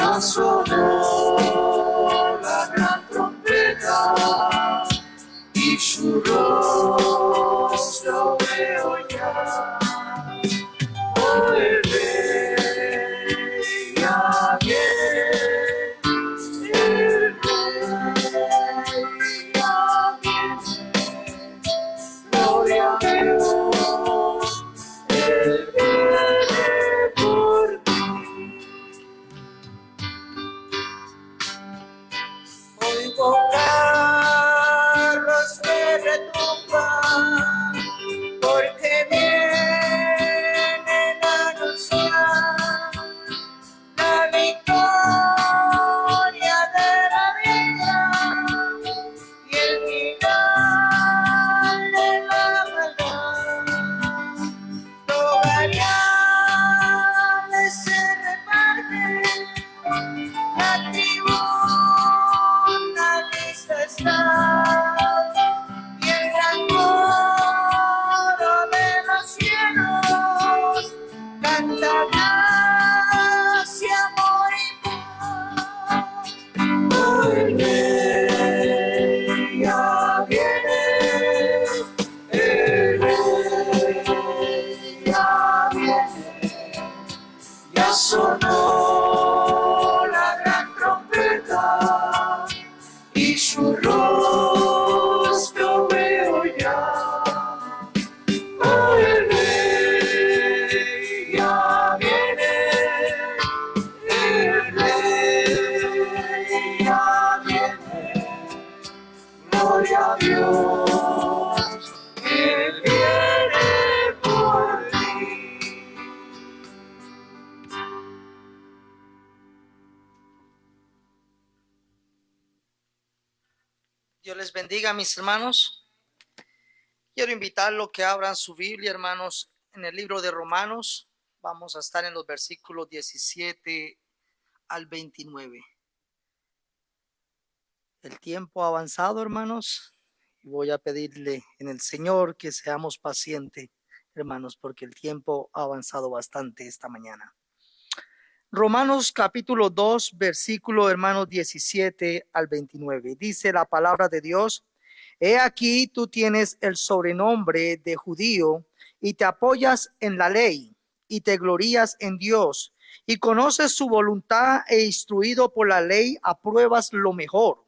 Ya sonó la gran trompeta y su rostro veo ya. Oh, el Rey ya viene, el Rey ya viene. Gloria a Dios, Él viene por ti. Oigo carros que retumban, porque vienen a anunciar la victoria de la vida y el final de la maldad. Los galeones se reparten, la tribuna lista está, y el gran coro de los cielos canta gracia, amor y paz. Oh, el Rey ya viene, el Rey ya viene. Ya sonó la gran trompeta y su rostro veo ya. Oh, el Rey ya viene, el Rey ya viene. Gloria a Dios, Él viene por ti. Dios les bendiga, mis hermanos. Quiero invitarlos que abran su Biblia, hermanos, en el libro de Romanos. Vamos a estar en los versículos 17 al 29. El tiempo ha avanzado, hermanos, y voy a pedirle en el Señor que seamos pacientes, hermanos, porque el tiempo ha avanzado bastante esta mañana. Romanos capítulo 2, versículo, hermanos, 17 al 29. Dice la palabra de Dios: He aquí tú tienes el sobrenombre de judío y te apoyas en la ley y te glorías en Dios y conoces su voluntad e instruido por la ley apruebas lo mejor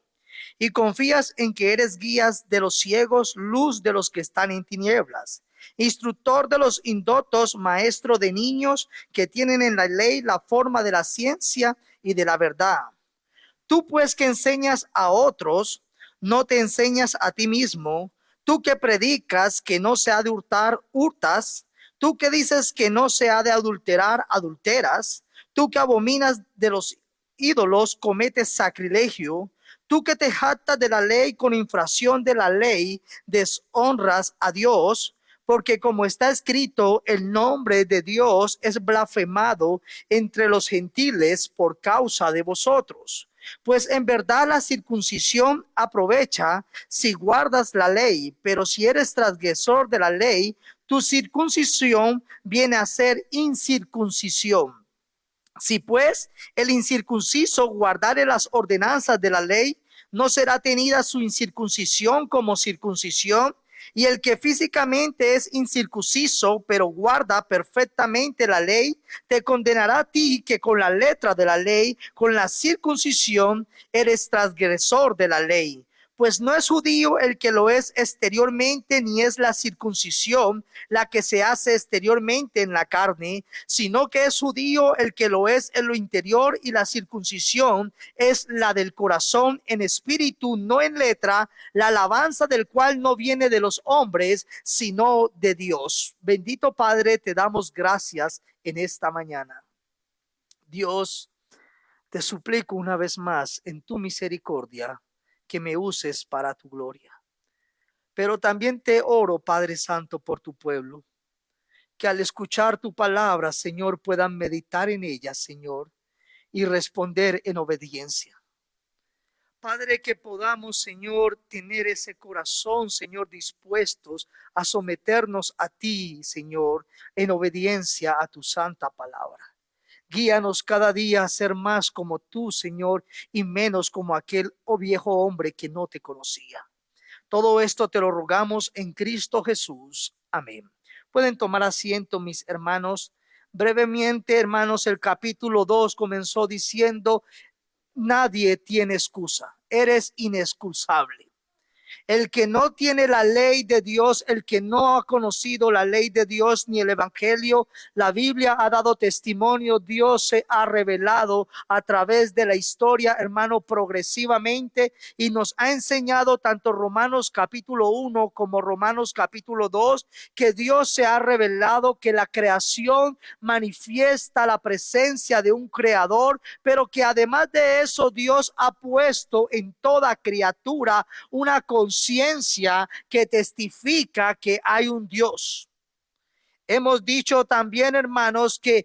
y confías en que eres guías de los ciegos, luz de los que están en tinieblas, instructor de los indoctos, maestro de niños que tienen en la ley la forma de la ciencia y de la verdad. Tú pues que enseñas a otros, no te enseñas a ti mismo. Tú que predicas que no se ha de hurtar, hurtas. Tú que dices que no se ha de adulterar, adulteras. Tú que abominas de los ídolos, cometes sacrilegio. Tú que te jactas de la ley con infracción de la ley, deshonras a Dios. Porque como está escrito, el nombre de Dios es blasfemado entre los gentiles por causa de vosotros. Pues en verdad la circuncisión aprovecha si guardas la ley, pero si eres transgresor de la ley, tu circuncisión viene a ser incircuncisión. Si pues el incircunciso guardare las ordenanzas de la ley, no será tenida su incircuncisión como circuncisión. Y el que físicamente es incircunciso, pero guarda perfectamente la ley, te condenará a ti que con la letra de la ley, con la circuncisión, eres transgresor de la ley. Pues no es judío el que lo es exteriormente, ni es la circuncisión la que se hace exteriormente en la carne, sino que es judío el que lo es en lo interior, y la circuncisión es la del corazón en espíritu, no en letra, la alabanza del cual no viene de los hombres, sino de Dios. Bendito Padre, te damos gracias en esta mañana. Dios, te suplico una vez más en tu misericordia que me uses para tu gloria. Pero también te oro, Padre Santo, por tu pueblo, que al escuchar tu palabra, Señor, puedan meditar en ella, Señor, y responder en obediencia. Padre, que podamos, Señor, tener ese corazón, Señor, dispuestos a someternos a ti, Señor, en obediencia a tu santa palabra. Guíanos cada día a ser más como tú, Señor, y menos como aquel viejo hombre que no te conocía. Todo esto te lo rogamos en Cristo Jesús. Amén. Pueden tomar asiento, mis hermanos. Brevemente, hermanos, el capítulo 2 comenzó diciendo: nadie tiene excusa, eres inexcusable. El que no tiene la ley de Dios, el que no ha conocido la ley de Dios ni el evangelio, la Biblia ha dado testimonio, Dios se ha revelado a través de la historia, hermano, progresivamente, y nos ha enseñado tanto Romanos capítulo 1 como Romanos capítulo 2, que Dios se ha revelado, que la creación manifiesta la presencia de un creador, pero que además de eso Dios ha puesto en toda criatura una conciencia que testifica que hay un Dios. Hemos dicho también, hermanos, que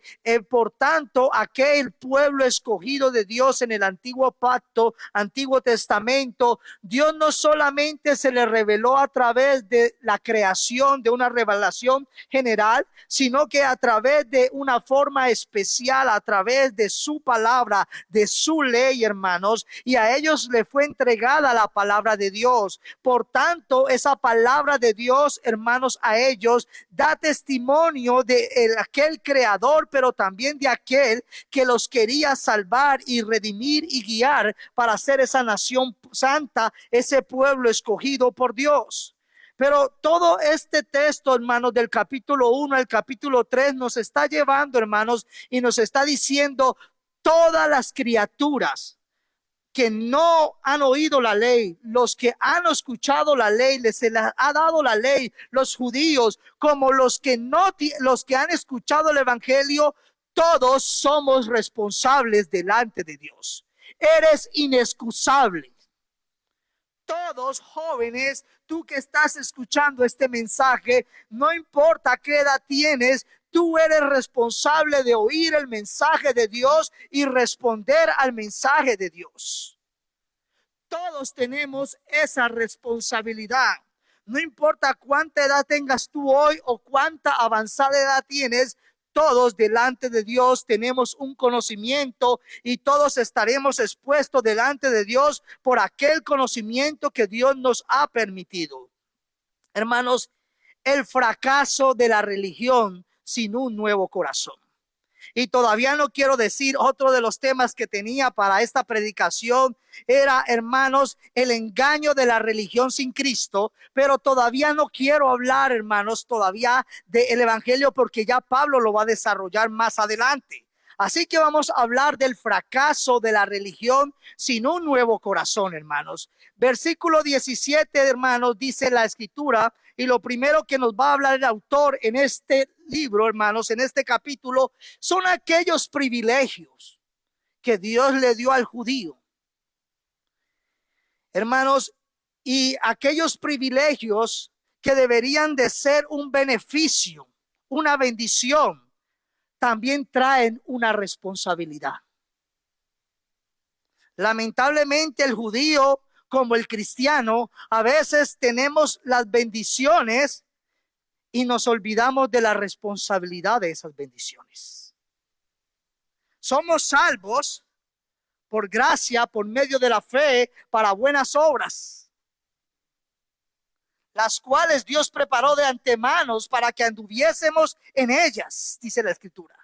por tanto aquel pueblo escogido de Dios en el antiguo pacto, antiguo testamento, Dios no solamente se le reveló a través de la creación, de una revelación general, sino que a través de una forma especial, a través de su palabra, de su ley, hermanos, y a ellos le fue entregada la palabra de Dios. Por tanto, esa palabra de Dios, hermanos, a ellos da testimonio de aquel creador, pero también de aquel que los quería salvar y redimir y guiar para ser esa nación santa, ese pueblo escogido por Dios. Pero todo este texto, hermanos, del capítulo 1 al capítulo 3 nos está llevando, hermanos, y nos está diciendo: todas las criaturas que no han oído la ley, los que han escuchado la ley, se les ha dado la ley, los judíos como los que los que han escuchado el evangelio, todos somos responsables delante de Dios. Eres inexcusable. Todos, jóvenes, tú que estás escuchando este mensaje, no importa qué edad tienes, tú eres responsable de oír el mensaje de Dios y responder al mensaje de Dios. Todos tenemos esa responsabilidad. No importa cuánta edad tengas tú hoy o cuánta avanzada edad tienes, todos delante de Dios tenemos un conocimiento y todos estaremos expuestos delante de Dios por aquel conocimiento que Dios nos ha permitido. Hermanos, el fracaso de la religión sin un nuevo corazón. Y todavía no quiero decir, otro de los temas que tenía para esta predicación era, hermanos, el engaño de la religión sin Cristo, pero todavía no quiero hablar, hermanos, todavía del evangelio, porque ya Pablo lo va a desarrollar más adelante. Así que vamos a hablar del fracaso de la religión sin un nuevo corazón, hermanos. Versículo 17, hermanos, dice la escritura, y lo primero que nos va a hablar el autor en este libro, hermanos, en este capítulo, son aquellos privilegios que Dios le dio al judío. Hermanos, y aquellos privilegios que deberían de ser un beneficio, una bendición, también traen una responsabilidad. Lamentablemente el judío como el cristiano, a veces tenemos las bendiciones y nos olvidamos de la responsabilidad de esas bendiciones. Somos salvos por gracia, por medio de la fe, para buenas obras, las cuales Dios preparó de antemano para que anduviésemos en ellas, dice la escritura.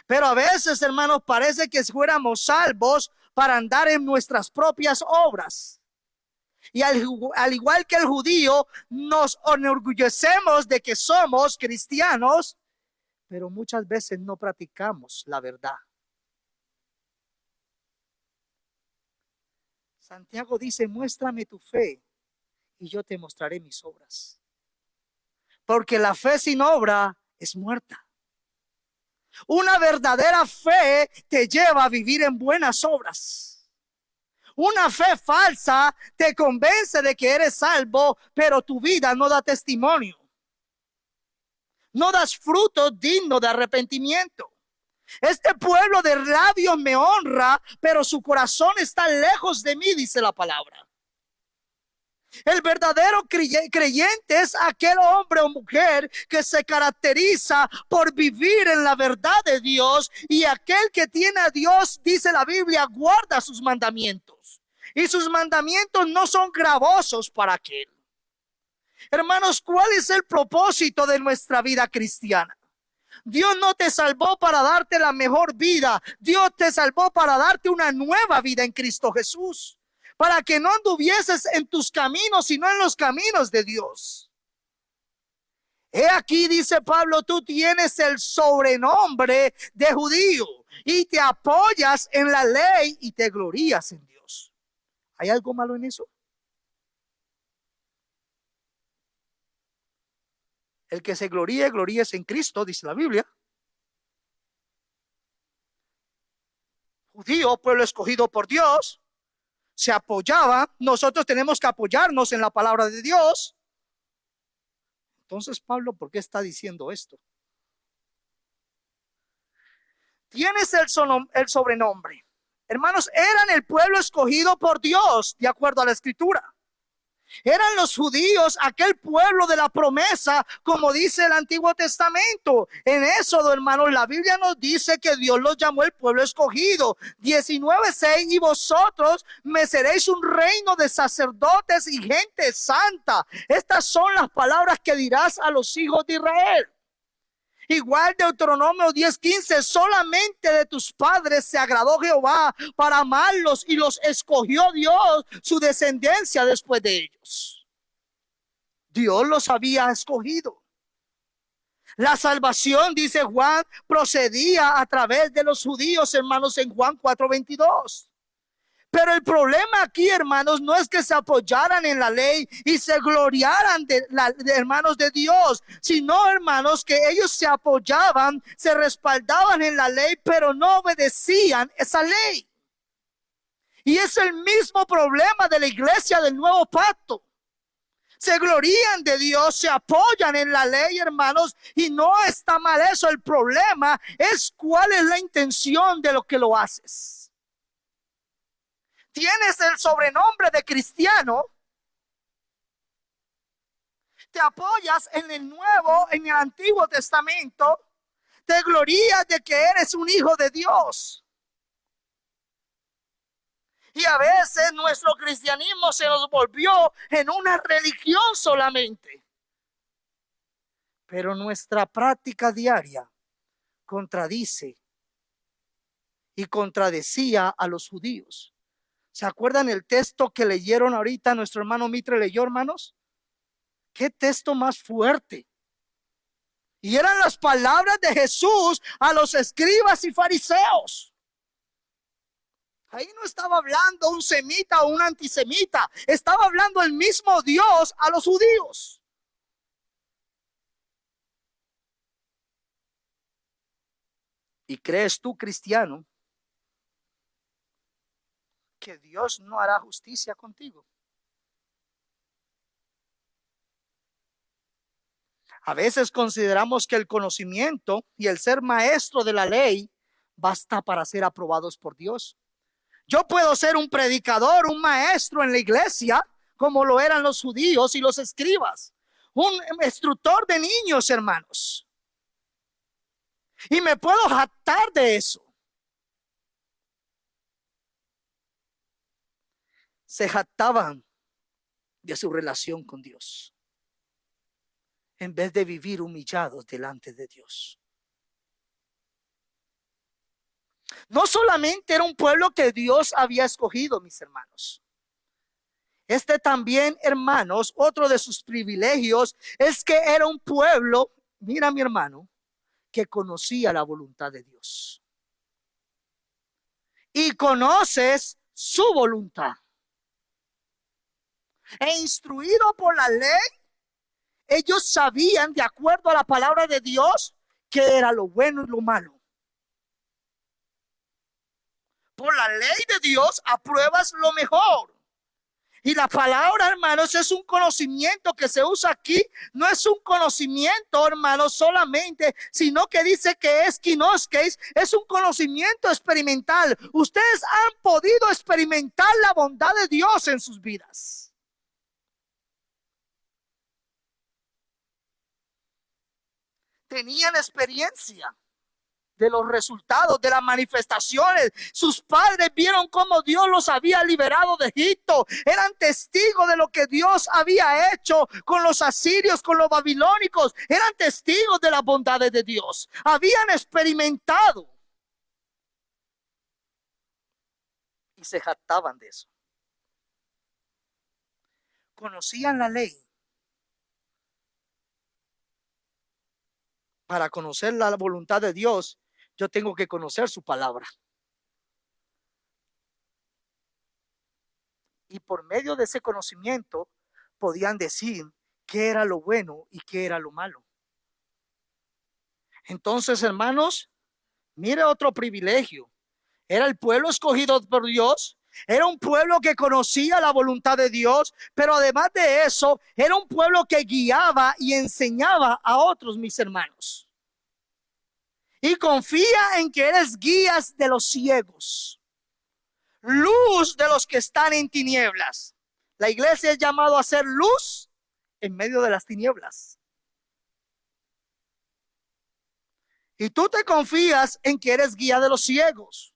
Pero a veces, hermanos, parece que fuéramos salvos para andar en nuestras propias obras. Y al igual que el judío, nos enorgullecemos de que somos cristianos, pero muchas veces no practicamos la verdad. Santiago dice: muéstrame tu fe y yo te mostraré mis obras. Porque la fe sin obra es muerta. Una verdadera fe te lleva a vivir en buenas obras. Una fe falsa te convence de que eres salvo, pero tu vida no da testimonio. No das fruto digno de arrepentimiento. Este pueblo de labios me honra, pero su corazón está lejos de mí, dice la palabra. El verdadero creyente es aquel hombre o mujer que se caracteriza por vivir en la verdad de Dios, y aquel que tiene a Dios, dice la Biblia, guarda sus mandamientos. Y sus mandamientos no son gravosos para aquel. Hermanos, ¿cuál es el propósito de nuestra vida cristiana? Dios no te salvó para darte la mejor vida. Dios te salvó para darte una nueva vida en Cristo Jesús, para que no anduvieses en tus caminos, sino en los caminos de Dios. He aquí, dice Pablo, tú tienes el sobrenombre de judío y te apoyas en la ley y te glorías en Dios. ¿Hay algo malo en eso? El que se gloríe, gloríese en Cristo, dice la Biblia. Judío, pueblo escogido por Dios, se apoyaba. Nosotros tenemos que apoyarnos en la palabra de Dios. Entonces, Pablo, ¿por qué está diciendo esto? Tienes el sobrenombre. Hermanos, eran el pueblo escogido por Dios, de acuerdo a la Escritura. Eran los judíos, aquel pueblo de la promesa, como dice el Antiguo Testamento. En Éxodo, hermanos, la Biblia nos dice que Dios los llamó el pueblo escogido. 19:6, y vosotros me seréis un reino de sacerdotes y gente santa. Estas son las palabras que dirás a los hijos de Israel. Igual Deuteronomio 10:15, solamente de tus padres se agradó Jehová para amarlos, y los escogió Dios, su descendencia después de ellos. Dios los había escogido. La salvación, dice Juan, procedía a través de los judíos, hermanos, en Juan 4:22. Pero el problema aquí, hermanos, no es que se apoyaran en la ley y se gloriaran de hermanos de Dios, sino, hermanos, que ellos se apoyaban, se respaldaban en la ley, pero no obedecían esa ley. Y es el mismo problema de la iglesia del Nuevo Pacto. Se glorían de Dios, se apoyan en la ley, hermanos, y no está mal eso. El problema es cuál es la intención de lo que lo haces. Tienes el sobrenombre de cristiano, te apoyas en el Nuevo, en el Antiguo Testamento, te glorías de que eres un hijo de Dios. Y a veces nuestro cristianismo se nos volvió en una religión solamente. Pero nuestra práctica diaria contradice y contradecía a los judíos. ¿Se acuerdan el texto que leyeron ahorita? Nuestro hermano Mitre leyó, hermanos. ¿Qué texto más fuerte? Y eran las palabras de Jesús a los escribas y fariseos. Ahí no estaba hablando un semita o un antisemita. Estaba hablando el mismo Dios a los judíos. ¿Y crees tú, cristiano, que Dios no hará justicia contigo? A veces consideramos que el conocimiento y el ser maestro de la ley basta para ser aprobados por Dios. Yo puedo ser un predicador, un maestro en la iglesia, como lo eran los judíos y los escribas, un instructor de niños, hermanos, y me puedo jactar de eso. Se jactaban de su relación con Dios, en vez de vivir humillados delante de Dios. No solamente era un pueblo que Dios había escogido, mis hermanos. Este también, hermanos, otro de sus privilegios es que era un pueblo, mira mi hermano, que conocía la voluntad de Dios. Y conoces su voluntad. E instruido por la ley, ellos sabían, de acuerdo a la palabra de Dios, qué era lo bueno y lo malo. Por la ley de Dios apruebas lo mejor. Y la palabra, hermanos, es un conocimiento que se usa aquí. No es un conocimiento, hermanos, solamente, sino que dice que es kinoskeis, es un conocimiento experimental. Ustedes han podido experimentar la bondad de Dios en sus vidas. tenían experiencia de los resultados, de las manifestaciones. Sus padres vieron cómo Dios los había liberado de Egipto. Eran testigos de lo que Dios había hecho con los asirios, con los babilónicos. Eran testigos de las bondades de Dios. Habían experimentado y se jactaban de eso. Conocían la ley. Para conocer la voluntad de Dios, yo tengo que conocer su palabra. Y por medio de ese conocimiento podían decir qué era lo bueno y qué era lo malo. Entonces, hermanos, mire otro privilegio. Era el pueblo escogido por Dios. Era un pueblo que conocía la voluntad de Dios, pero además de eso, era un pueblo que guiaba y enseñaba a otros, mis hermanos. Y confía en que eres guías de los ciegos, luz de los que están en tinieblas. La iglesia es llamado a ser luz en medio de las tinieblas. Y tú te confías en que eres guía de los ciegos,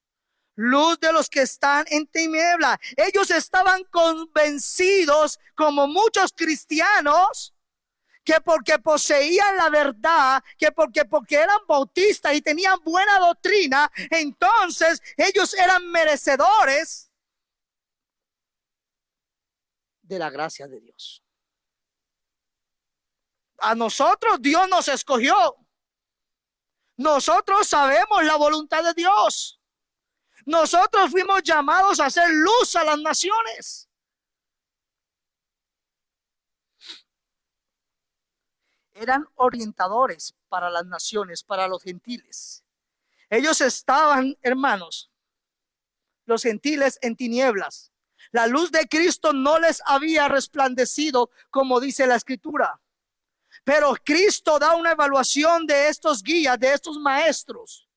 luz de los que están en tinieblas. Ellos estaban convencidos, como muchos cristianos, que porque poseían la verdad, que porque eran bautistas y tenían buena doctrina, entonces ellos eran merecedores de la gracia de Dios. A nosotros Dios nos escogió. Nosotros sabemos la voluntad de Dios. Nosotros fuimos llamados a hacer luz a las naciones. Eran orientadores para las naciones, para los gentiles. Ellos estaban, hermanos, los gentiles en tinieblas. La luz de Cristo no les había resplandecido, como dice la Escritura. Pero Cristo da una evaluación de estos guías, de estos maestros.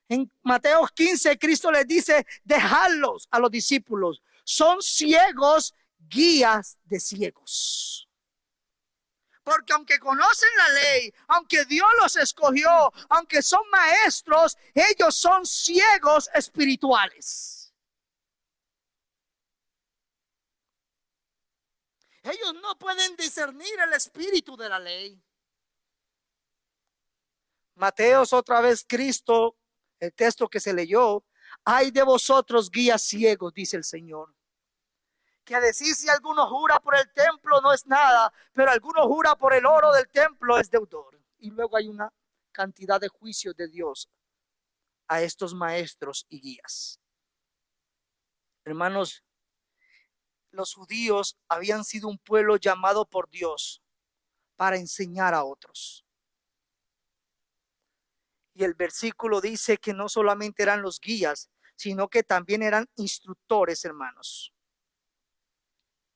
En Mateo 15, Cristo les dice: dejadlos a los discípulos. Son ciegos, guías de ciegos. Porque aunque conocen la ley, aunque Dios los escogió, aunque son maestros, ellos son ciegos espirituales. Ellos no pueden discernir el espíritu de la ley. Mateos, otra vez Cristo, el texto que se leyó: ay de vosotros, guías ciegos, dice el Señor, que decís, si alguno jura por el templo no es nada, pero alguno jura por el oro del templo es deudor. Y luego hay una cantidad de juicios de Dios a estos maestros y guías. Hermanos, los judíos habían sido un pueblo llamado por Dios para enseñar a otros. Y el versículo dice que no solamente eran los guías, sino que también eran instructores, hermanos,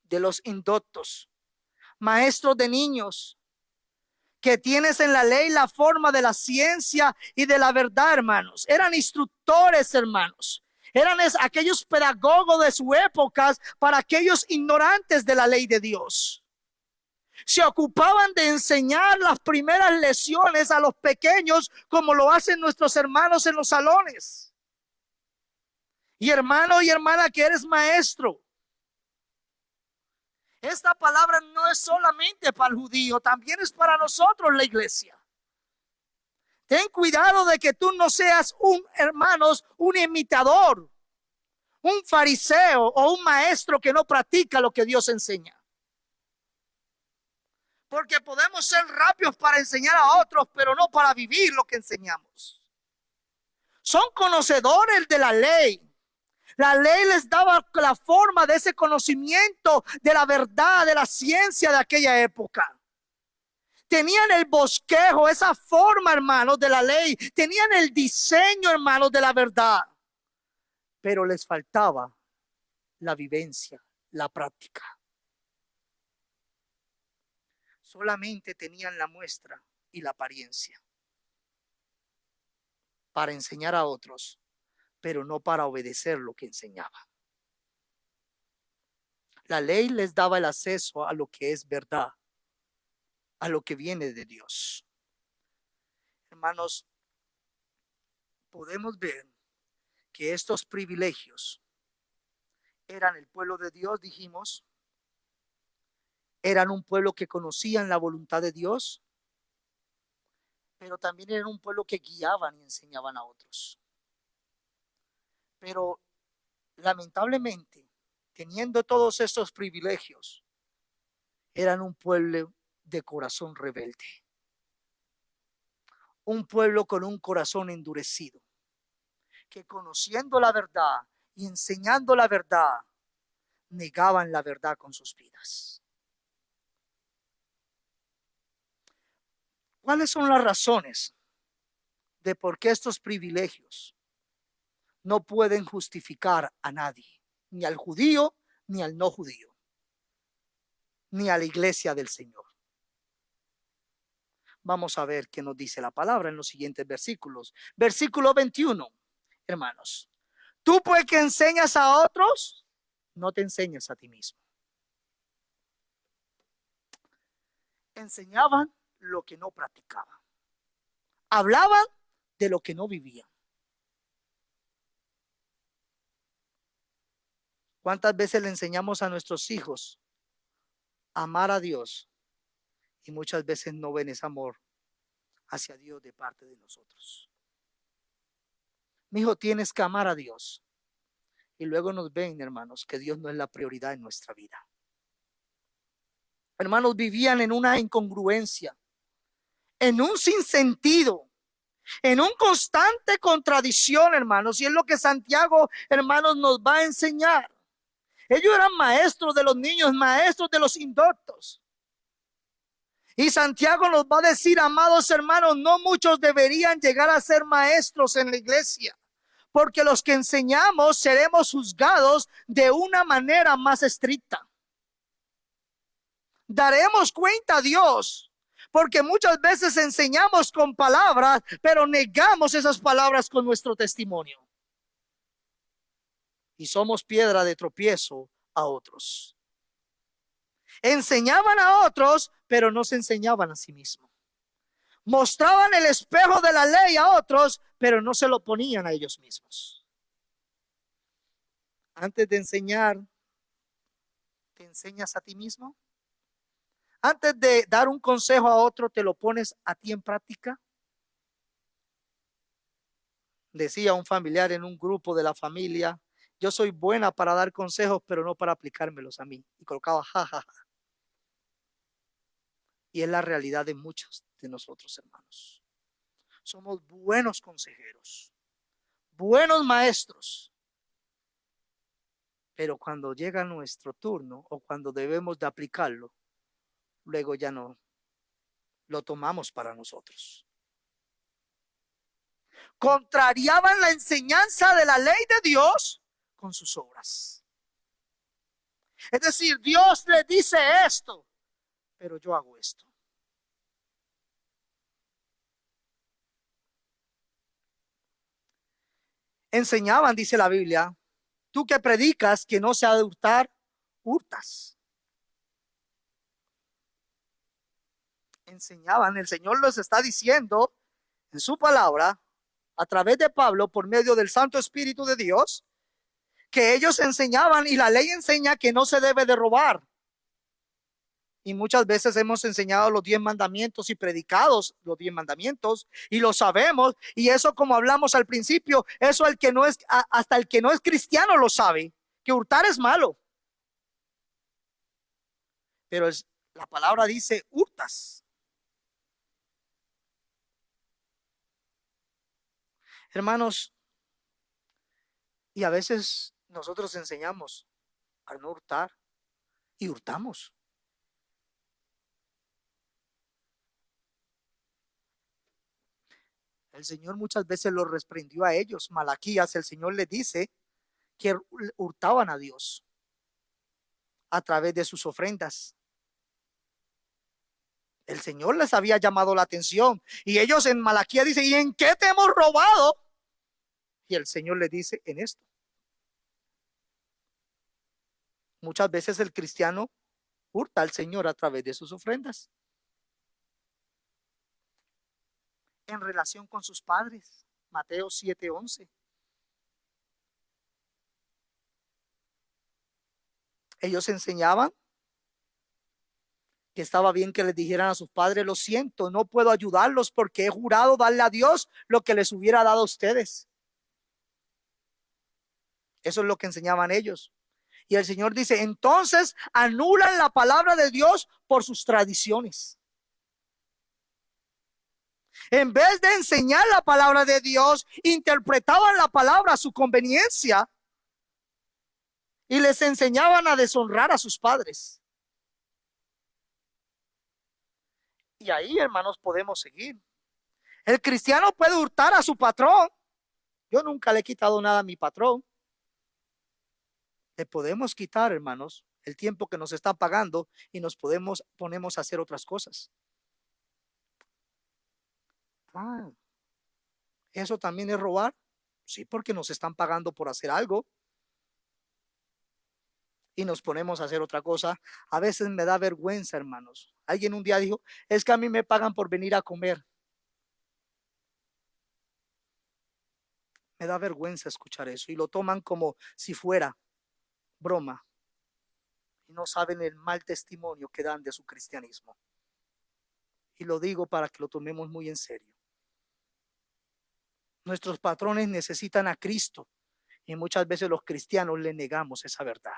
de los indoctos, maestros de niños, que tienes en la ley la forma de la ciencia y de la verdad, hermanos. Eran instructores, hermanos. Eran aquellos pedagogos de su época para aquellos ignorantes de la ley de Dios. Se ocupaban de enseñar las primeras lecciones a los pequeños, como lo hacen nuestros hermanos en los salones. Y hermano y hermana que eres maestro, esta palabra no es solamente para el judío, también es para nosotros, la iglesia. Ten cuidado de que tú no seas un imitador, un fariseo o un maestro que no practica lo que Dios enseña. Porque podemos ser rápidos para enseñar a otros, pero no para vivir lo que enseñamos. Son conocedores de la ley. La ley les daba la forma de ese conocimiento de la verdad, de la ciencia de aquella época. Tenían el bosquejo, esa forma, hermanos, de la ley. Tenían el diseño, hermanos, de la verdad. Pero les faltaba la vivencia, la práctica. Solamente tenían la muestra y la apariencia para enseñar a otros, pero no para obedecer lo que enseñaba. La ley les daba el acceso a lo que es verdad, a lo que viene de Dios. Hermanos, podemos ver que estos privilegios eran el pueblo de Dios, dijimos, eran un pueblo que conocían la voluntad de Dios, pero también eran un pueblo que guiaban y enseñaban a otros. Pero lamentablemente, teniendo todos estos privilegios, eran un pueblo de corazón rebelde, un pueblo con un corazón endurecido, que conociendo la verdad y enseñando la verdad, negaban la verdad con sus vidas. ¿Cuáles son las razones de por qué estos privilegios no pueden justificar a nadie, ni al judío, ni al no judío, ni a la iglesia del Señor? Vamos a ver qué nos dice la palabra en los siguientes versículos. Versículo 21, hermanos. Tú pues que enseñas a otros, no te enseñas a ti mismo. Enseñaban lo que no practicaban. Hablaban de lo que no vivían. ¿Cuántas veces le enseñamos a nuestros hijos a amar a Dios? Y muchas veces no ven ese amor hacia Dios de parte de nosotros. Mi hijo, tienes que amar a Dios. Y luego nos ven, hermanos, que Dios no es la prioridad en nuestra vida. Hermanos, vivían en una incongruencia, en un sinsentido, en un constante contradicción, hermanos. Y es lo que Santiago, hermanos, nos va a enseñar. Ellos eran maestros de los niños, maestros de los indoctos. Y Santiago nos va a decir, amados hermanos, no muchos deberían llegar a ser maestros en la iglesia, porque los que enseñamos seremos juzgados de una manera más estricta. Daremos cuenta a Dios, porque muchas veces enseñamos con palabras, pero negamos esas palabras con nuestro testimonio. Y somos piedra de tropiezo a otros. Enseñaban a otros, pero no se enseñaban a sí mismos. Mostraban el espejo de la ley a otros, pero no se lo ponían a ellos mismos. Antes de enseñar, ¿te enseñas a ti mismo? Antes de dar un consejo a otro, ¿te lo pones a ti en práctica? Decía un familiar en un grupo de la familia, yo soy buena para dar consejos, pero no para aplicármelos a mí. Y colocaba jajaja. Y es la realidad de muchos de nosotros, hermanos. Somos buenos consejeros, buenos maestros, pero cuando llega nuestro turno o cuando debemos de aplicarlo, luego ya no lo tomamos para nosotros. Contrariaban la enseñanza de la ley de Dios con sus obras. Es decir, Dios le dice esto, pero yo hago esto. Enseñaban, dice la Biblia, tú que predicas que no se ha de hurtar, hurtas. Enseñaban, el Señor les está diciendo en su palabra, a través de Pablo, por medio del Santo Espíritu de Dios, que ellos enseñaban y la ley enseña que no se debe de robar. Y muchas veces hemos enseñado los 10 mandamientos y predicados los 10 mandamientos y lo sabemos. Y eso, como hablamos al principio, eso el que no es, hasta el que no es cristiano lo sabe, que hurtar es malo. Pero la palabra dice hurtas. Hermanos, y a veces nosotros enseñamos a no hurtar y hurtamos. El Señor muchas veces los reprendió a ellos. Malaquías, el Señor les dice que hurtaban a Dios a través de sus ofrendas. El Señor les había llamado la atención y ellos en Malaquías dicen, ¿y en qué te hemos robado? Y el Señor les dice, en esto. Muchas veces el cristiano hurta al Señor a través de sus ofrendas. en relación con sus padres. Mateo 7:11. Ellos enseñaban que estaba bien que les dijeran a sus padres: lo siento, no puedo ayudarlos porque he jurado darle a Dios lo que les hubiera dado a ustedes. Eso es lo que enseñaban ellos. Y el Señor dice: entonces anulan la palabra de Dios por sus tradiciones. En vez de enseñar la palabra de Dios, interpretaban la palabra a su conveniencia y les enseñaban a deshonrar a sus padres. Y ahí, hermanos, podemos seguir. El cristiano puede hurtar a su patrón. Yo nunca le he quitado nada a mi patrón. Le podemos quitar, hermanos, el tiempo que nos está pagando y nos ponemos a hacer otras cosas. ¿Eso también es robar? Sí, porque nos están pagando por hacer algo y nos ponemos a hacer otra cosa. A veces me da vergüenza, hermanos. Alguien un día dijo: es que a mí me pagan por venir a comer. Me da vergüenza escuchar eso y lo toman como si fuera broma y no saben el mal testimonio que dan de su cristianismo. Y lo digo para que lo tomemos muy en serio. Nuestros patrones necesitan a Cristo y muchas veces los cristianos le negamos esa verdad.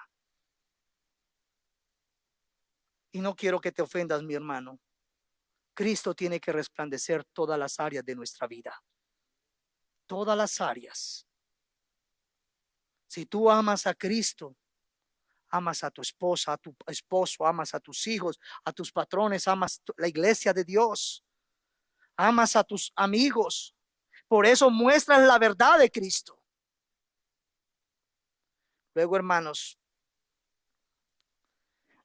Y no quiero que te ofendas, mi hermano. Cristo tiene que resplandecer todas las áreas de nuestra vida. Todas las áreas. Si tú amas a Cristo, amas a tu esposa, a tu esposo, amas a tus hijos, a tus patrones, amas la iglesia de Dios, amas a tus amigos. Por eso muestras la verdad de Cristo. Luego, hermanos,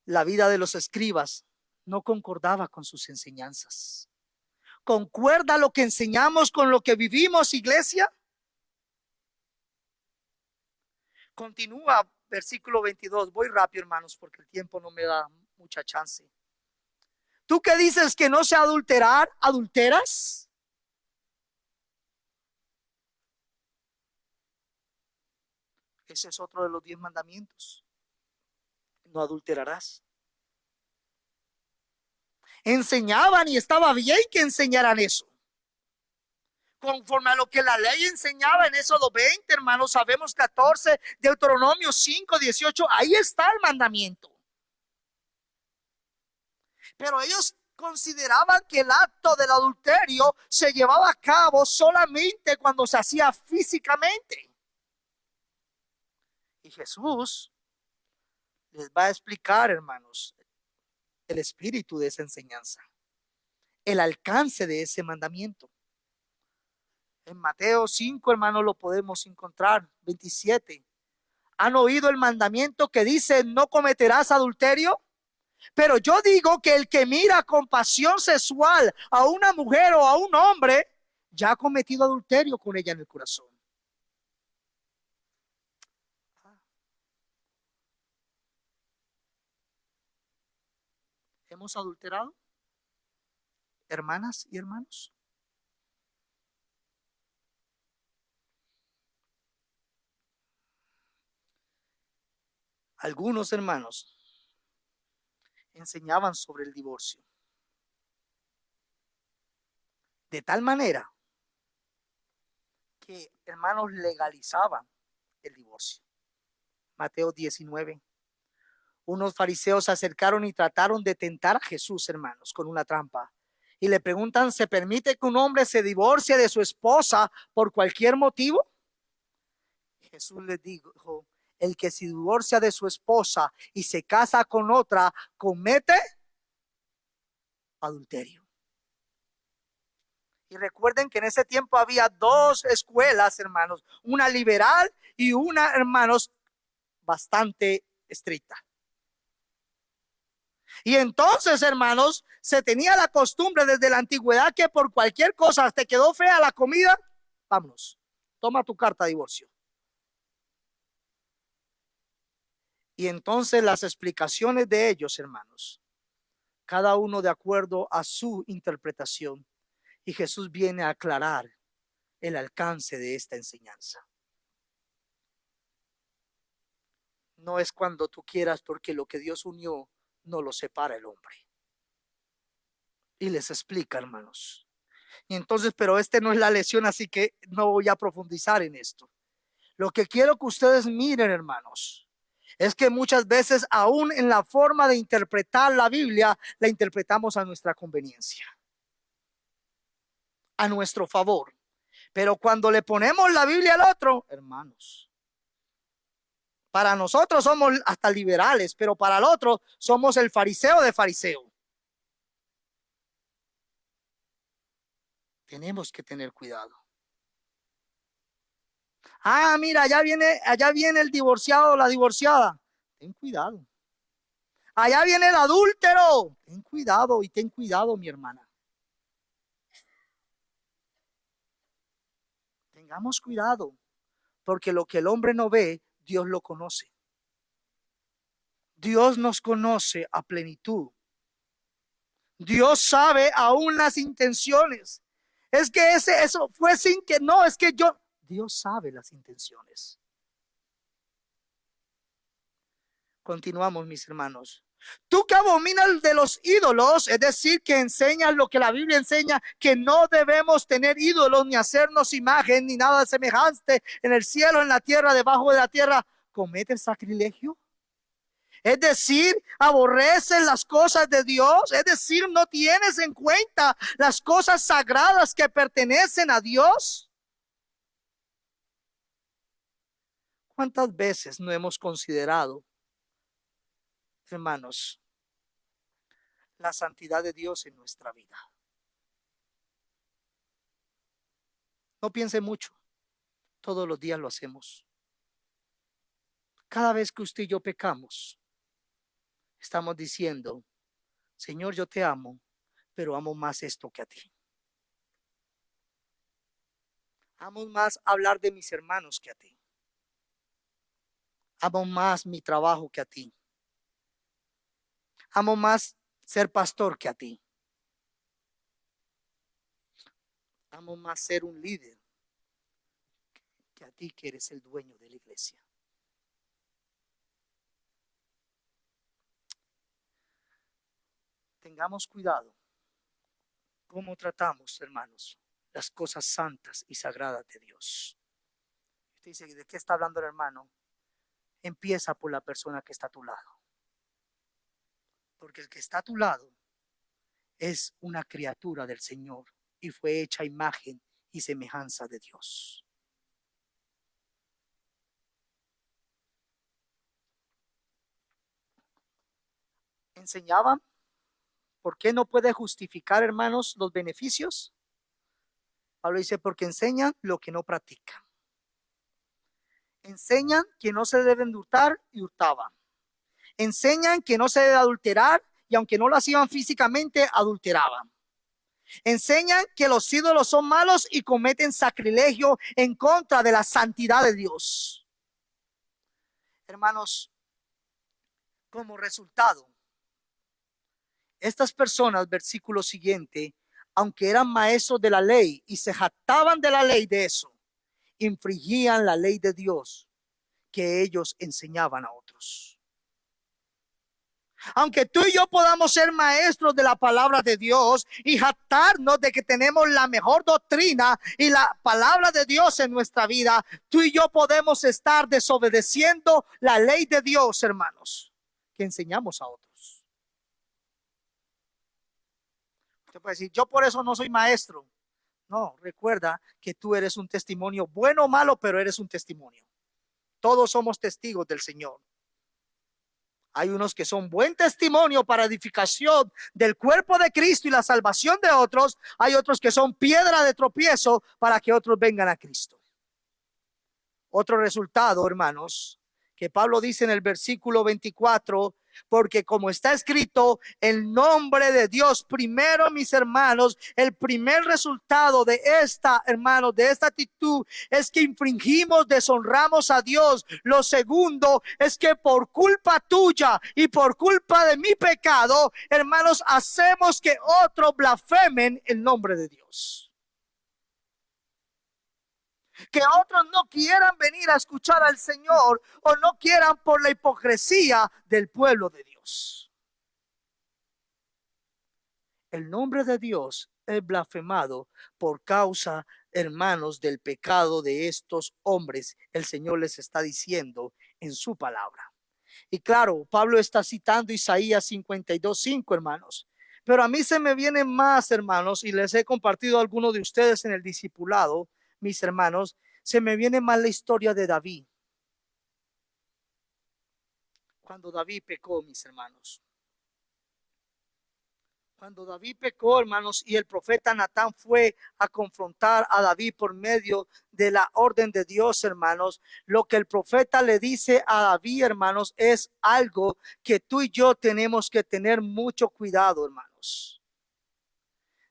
la vida de los escribas no concordaba con sus enseñanzas. ¿Concuerda lo que enseñamos con lo que vivimos, iglesia? Continúa versículo 22. Voy rápido, hermanos, porque el tiempo no me da mucha chance. ¿Tú que dices que no se adulterar, adulteras? Ese es otro de los 10 mandamientos. No adulterarás. Enseñaban y estaba bien que enseñaran eso. Conforme a lo que la ley enseñaba en Éxodo 20, hermanos, sabemos 14, Deuteronomio 5, 18, ahí está el mandamiento. Pero ellos consideraban que el acto del adulterio se llevaba a cabo solamente cuando se hacía físicamente. Y Jesús les va a explicar, hermanos, el espíritu de esa enseñanza, el alcance de ese mandamiento. En Mateo 5, hermanos, lo podemos encontrar, 27. ¿Han oído el mandamiento que dice: no cometerás adulterio? Pero yo digo que el que mira con pasión sexual a una mujer o a un hombre, ya ha cometido adulterio con ella en el corazón. ¿Hemos adulterado, hermanas y hermanos? Algunos hermanos enseñaban sobre el divorcio de tal manera que, hermanos, legalizaban el divorcio. Mateo 19. Unos fariseos se acercaron y trataron de tentar a Jesús, hermanos, con una trampa. Y le preguntan: ¿se permite que un hombre se divorcie de su esposa por cualquier motivo? Jesús les dijo: el que se divorcia de su esposa y se casa con otra, comete adulterio. Y recuerden que en ese tiempo había dos escuelas, hermanos, una liberal y una, hermanos, bastante estricta. Y entonces, hermanos, se tenía la costumbre desde la antigüedad que por cualquier cosa te quedó fea la comida, vámonos, toma tu carta de divorcio. Y entonces las explicaciones de ellos, hermanos, cada uno de acuerdo a su interpretación, Y Jesús viene a aclarar el alcance de esta enseñanza. No es cuando tú quieras, porque lo que Dios unió no lo separa el hombre. Y les explica, hermanos. Y entonces, pero no es la lección, así que no voy a profundizar en esto. Lo que quiero que ustedes miren, hermanos, es que muchas veces, aún en la forma de interpretar la Biblia, la interpretamos a nuestra conveniencia, a nuestro favor. Pero cuando le ponemos la Biblia al otro, hermanos, para nosotros somos hasta liberales, pero para el otro somos el fariseo de fariseo. Tenemos que tener cuidado. Ah, mira, allá viene el divorciado o la divorciada. Ten cuidado. Allá viene el adúltero. Ten cuidado, mi hermana. Tengamos cuidado, porque lo que el hombre no ve, Dios lo conoce. Dios nos conoce a plenitud. Dios sabe aún las intenciones. Es que eso fue sin que, no, es que Dios sabe las intenciones. Continuamos, mis hermanos. Tú que abominas de los ídolos, es decir, que enseñas lo que la Biblia enseña, que no debemos tener ídolos, ni hacernos imagen, ni nada semejante en el cielo, en la tierra, debajo de la tierra, ¿cometes sacrilegio? Es decir, aborreces las cosas de Dios, es decir, no tienes en cuenta las cosas sagradas que pertenecen a Dios. ¿Cuántas veces no hemos considerado, hermanos, la santidad de Dios en nuestra vida? No piense mucho, todos los días lo hacemos. Cada vez que usted y yo pecamos, estamos diciendo, Señor, yo te amo, pero amo más esto que a ti. Amo más hablar de mis hermanos que a ti. Amo más mi trabajo que a ti. Amo más ser pastor que a ti. Amo más ser un líder que a ti, que eres el dueño de la iglesia. Tengamos cuidado cómo tratamos, hermanos, las cosas santas y sagradas de Dios. Usted dice, ¿de qué está hablando el hermano? Empieza por la persona que está a tu lado. Porque el que está a tu lado es una criatura del Señor y fue hecha imagen y semejanza de Dios. Enseñaban. ¿Por qué no puede justificar, hermanos, los beneficios? Pablo dice, porque enseñan lo que no practican. Enseñan que no se deben hurtar y hurtaban. Enseñan que no se debe adulterar y aunque no lo hacían físicamente, adulteraban. Enseñan que los ídolos son malos y cometen sacrilegio en contra de la santidad de Dios. Hermanos, como resultado, estas personas, versículo siguiente, aunque eran maestros de la ley y se jactaban de la ley de eso, infringían la ley de Dios que ellos enseñaban a otros. Aunque tú y yo podamos ser maestros de la palabra de Dios y jactarnos de que tenemos la mejor doctrina y la palabra de Dios en nuestra vida, tú y yo podemos estar desobedeciendo la ley de Dios, hermanos, que enseñamos a otros. Usted puede decir, yo por eso no soy maestro. No, recuerda que tú eres un testimonio, bueno o malo, pero eres un testimonio. Todos somos testigos del Señor. Hay unos que son buen testimonio para edificación del cuerpo de Cristo y la salvación de otros. Hay otros que son piedra de tropiezo para que otros vengan a Cristo. Otro resultado, hermanos, que Pablo dice en el versículo 24, porque como está escrito, el nombre de Dios primero, mis hermanos, el primer resultado de esta, hermanos, de esta actitud es que infringimos, deshonramos a Dios. Lo segundo es que por culpa tuya y por culpa de mi pecado, hermanos, hacemos que otros blasfemen el nombre de Dios. Que otros no quieran venir a escuchar al Señor o no quieran por la hipocresía del pueblo de Dios. El nombre de Dios es blasfemado por causa, hermanos, del pecado de estos hombres. El Señor les está diciendo en su palabra. Y claro, Pablo está citando Isaías 52:5, hermanos. Pero a mí se me vienen más, hermanos, y les he compartido a algunos de ustedes en el discipulado, mis hermanos, se me viene más la historia de David. Cuando David pecó, mis hermanos. Cuando David pecó, hermanos, y el profeta Natán fue a confrontar a David por medio de la orden de Dios, hermanos, lo que el profeta le dice a David, hermanos, es algo que tú y yo tenemos que tener mucho cuidado, hermanos.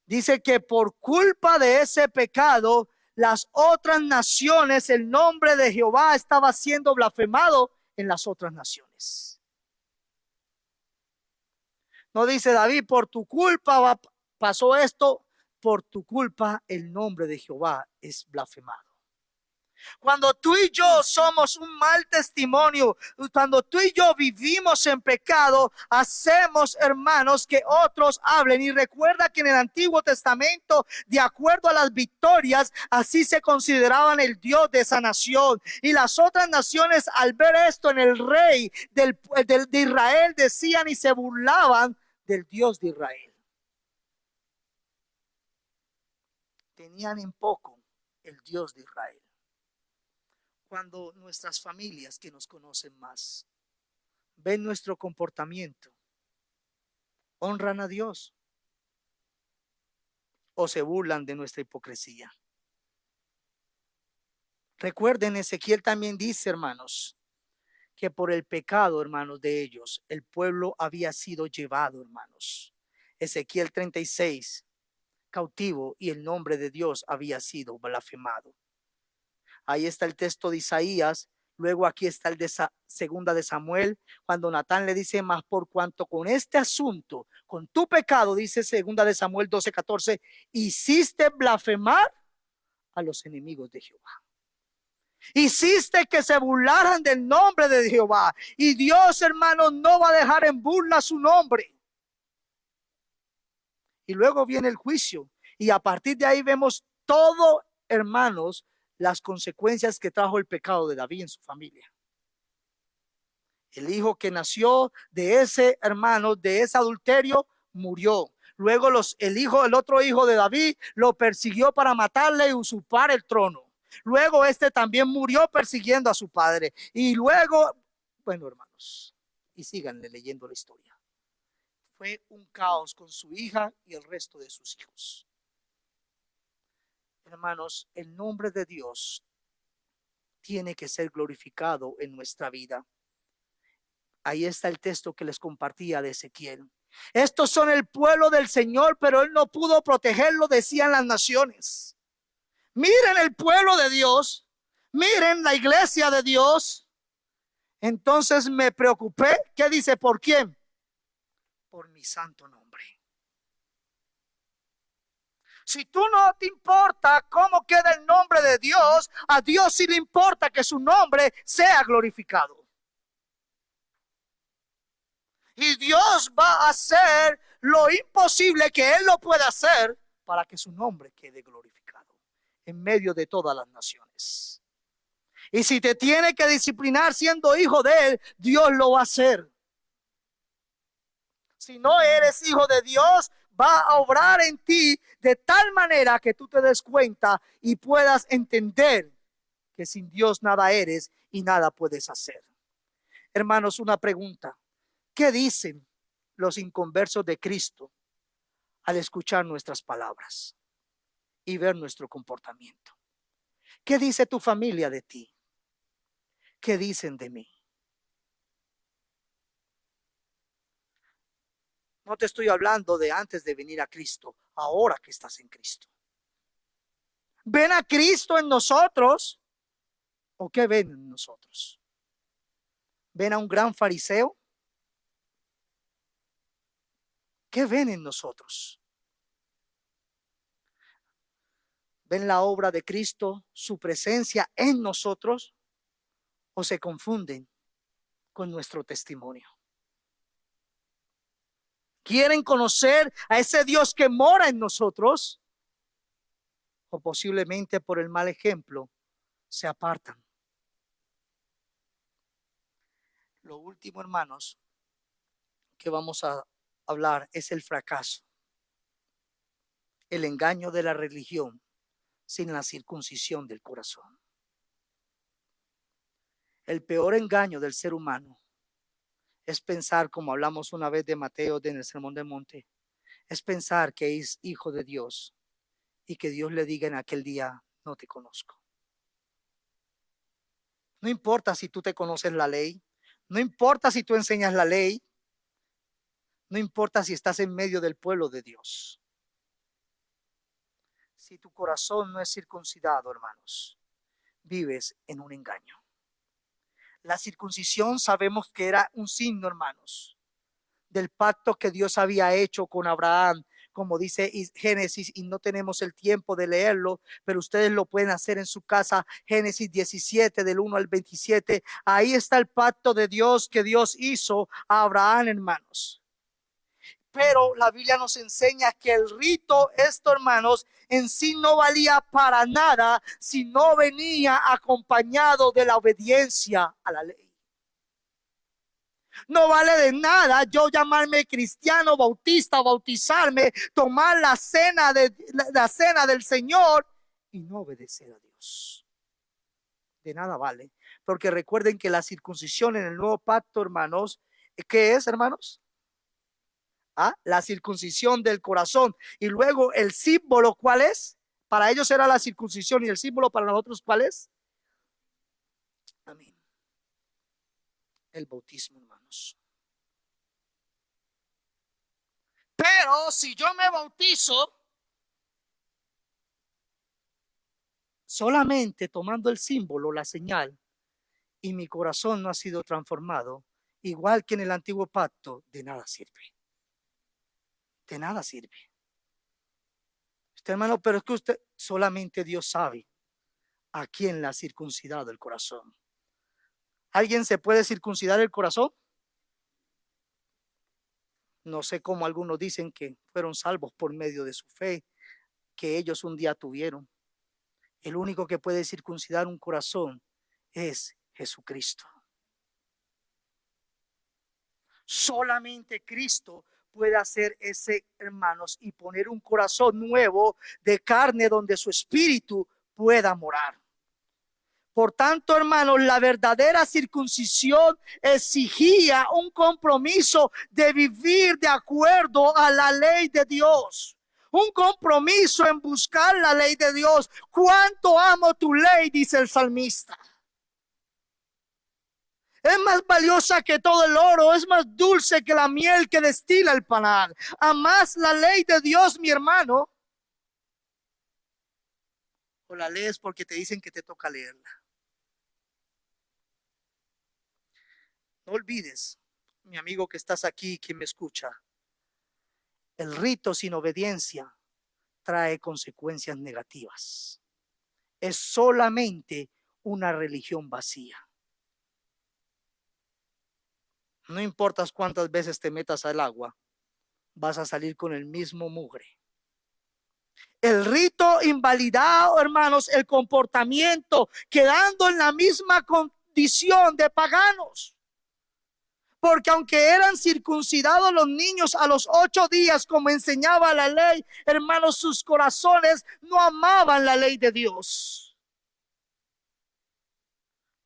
Dice que por culpa de ese pecado, las otras naciones, el nombre de Jehová estaba siendo blasfemado en las otras naciones. No dice David, por tu culpa pasó esto, por tu culpa el nombre de Jehová es blasfemado. Cuando tú y yo somos un mal testimonio, cuando tú y yo vivimos en pecado, hacemos, hermanos, que otros hablen. Y recuerda que en el Antiguo Testamento, de acuerdo a las victorias, así se consideraban el Dios de esa nación. Y las otras naciones, al ver esto en el rey de Israel, decían y se burlaban del Dios de Israel. Tenían en poco el Dios de Israel. Cuando nuestras familias que nos conocen más ven nuestro comportamiento, honran a Dios o se burlan de nuestra hipocresía. Recuerden, Ezequiel también dice, hermanos, que por el pecado, hermanos, de ellos, el pueblo había sido llevado, hermanos. Ezequiel 36, cautivo, y el nombre de Dios había sido blasfemado. Ahí está el texto de Isaías. Luego aquí está el de segunda de Samuel, cuando Natán le dice, más por cuanto con este asunto, con tu pecado, dice segunda de Samuel 12:14, hiciste blasfemar a los enemigos de Jehová. Hiciste que se burlaran del nombre de Jehová. Y Dios, hermanos, no va a dejar en burla su nombre. Y luego viene el juicio. Y a partir de ahí vemos todo, hermanos, las consecuencias que trajo el pecado de David en su familia. El hijo que nació de ese hermano, de ese adulterio, murió. Luego el otro hijo de David lo persiguió para matarle y usurpar el trono. Luego este también murió persiguiendo a su padre. Y luego, bueno, hermanos, y síganle leyendo la historia. Fue un caos con su hija y el resto de sus hijos. Hermanos, el nombre de Dios tiene que ser glorificado en nuestra vida. Ahí está el texto que les compartía de Ezequiel. Estos son el pueblo del Señor, pero él no pudo protegerlo, decían las naciones. Miren el pueblo de Dios, miren la iglesia de Dios. Entonces me preocupé. ¿Qué dice? ¿Por quién? Por mi santo nombre. Si tú no te importa cómo queda el nombre de Dios, a Dios sí le importa que su nombre sea glorificado. Y Dios va a hacer lo imposible que Él lo pueda hacer para que su nombre quede glorificado en medio de todas las naciones. Y si te tiene que disciplinar siendo hijo de Él, Dios lo va a hacer. Si no eres hijo de Dios, va a obrar en ti de tal manera que tú te des cuenta y puedas entender que sin Dios nada eres y nada puedes hacer. Hermanos, una pregunta. ¿Qué dicen los inconversos de Cristo al escuchar nuestras palabras y ver nuestro comportamiento? ¿Qué dice tu familia de ti? ¿Qué dicen de mí? No te estoy hablando de antes de venir a Cristo, ahora que estás en Cristo. ¿Ven a Cristo en nosotros? ¿O qué ven en nosotros? ¿Ven a un gran fariseo? ¿Qué ven en nosotros? ¿Ven la obra de Cristo, su presencia en nosotros? ¿O se confunden con nuestro testimonio? ¿Quieren conocer a ese Dios que mora en nosotros? ¿O posiblemente por el mal ejemplo se apartan? Lo último, hermanos, que vamos a hablar es el fracaso, el engaño de la religión sin la circuncisión del corazón. El peor engaño del ser humano es pensar, como hablamos una vez de Mateo en el Sermón del Monte, es pensar que es hijo de Dios y que Dios le diga en aquel día, no te conozco. No importa si tú te conoces la ley, no importa si tú enseñas la ley, no importa si estás en medio del pueblo de Dios. Si tu corazón no es circuncidado, hermanos, vives en un engaño. La circuncisión sabemos que era un signo, hermanos, del pacto que Dios había hecho con Abraham, como dice Génesis, y no tenemos el tiempo de leerlo, pero ustedes lo pueden hacer en su casa. Génesis 17 del 1 al 27, ahí está el pacto de Dios que Dios hizo a Abraham, hermanos. Pero la Biblia nos enseña que el rito, esto, hermanos, en sí no valía para nada si no venía acompañado de la obediencia a la ley. No vale de nada yo llamarme cristiano, bautista, bautizarme, tomar la cena del Señor y no obedecer a Dios. De nada vale, porque recuerden que la circuncisión en el nuevo pacto, hermanos, ¿qué es, hermanos? La circuncisión del corazón. Y luego el símbolo, ¿cuál es? Para ellos era la circuncisión, y el símbolo para nosotros, ¿cuál es? Amén. El bautismo, hermanos. Pero si yo me bautizo solamente tomando el símbolo, la señal, y mi corazón no ha sido transformado, igual que en el antiguo pacto, de nada sirve. De nada sirve. Usted, hermano, pero es que usted, solamente Dios sabe a quién le ha circuncidado el corazón. ¿Alguien se puede circuncidar el corazón? No sé cómo algunos dicen que fueron salvos por medio de su fe, que ellos un día tuvieron. El único que puede circuncidar un corazón es Jesucristo. Solamente Cristo puede hacer ese, hermanos, y poner un corazón nuevo de carne donde su espíritu pueda morar. Por tanto, hermanos, la verdadera circuncisión exigía un compromiso de vivir de acuerdo a la ley de Dios. Un compromiso en buscar la ley de Dios. Cuánto amo tu ley, dice el salmista. Es más valiosa que todo el oro, es más dulce que la miel que destila el panal. ¿Amás la ley de Dios, mi hermano? ¿O la lees porque te dicen que te toca leerla? No olvides, mi amigo que estás aquí, quien me escucha, el rito sin obediencia trae consecuencias negativas. Es solamente una religión vacía. No importa cuántas veces te metas al agua, vas a salir con el mismo mugre. El rito invalidado, hermanos, el comportamiento, quedando en la misma condición de paganos. Porque aunque eran circuncidados los niños a los 8 días, como enseñaba la ley, hermanos, sus corazones no amaban la ley de Dios.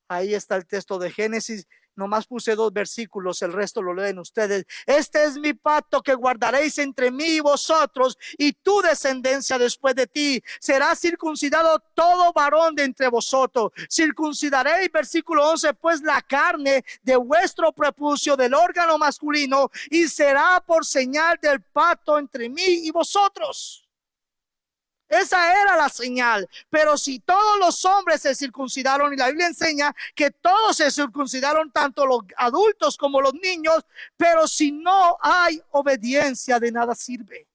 Ahí está el texto de Génesis Nomás puse 2 versículos, el resto lo leen ustedes. Este es mi pacto que guardaréis entre mí y vosotros y tu descendencia después de ti. Será circuncidado todo varón de entre vosotros. Circuncidaréis, versículo 11, pues la carne de vuestro prepucio del órgano masculino y será por señal del pacto entre mí y vosotros. Esa era la señal. Pero si todos los hombres se circuncidaron, y la Biblia enseña que todos se circuncidaron, tanto los adultos como los niños, pero si no hay obediencia, de nada sirve.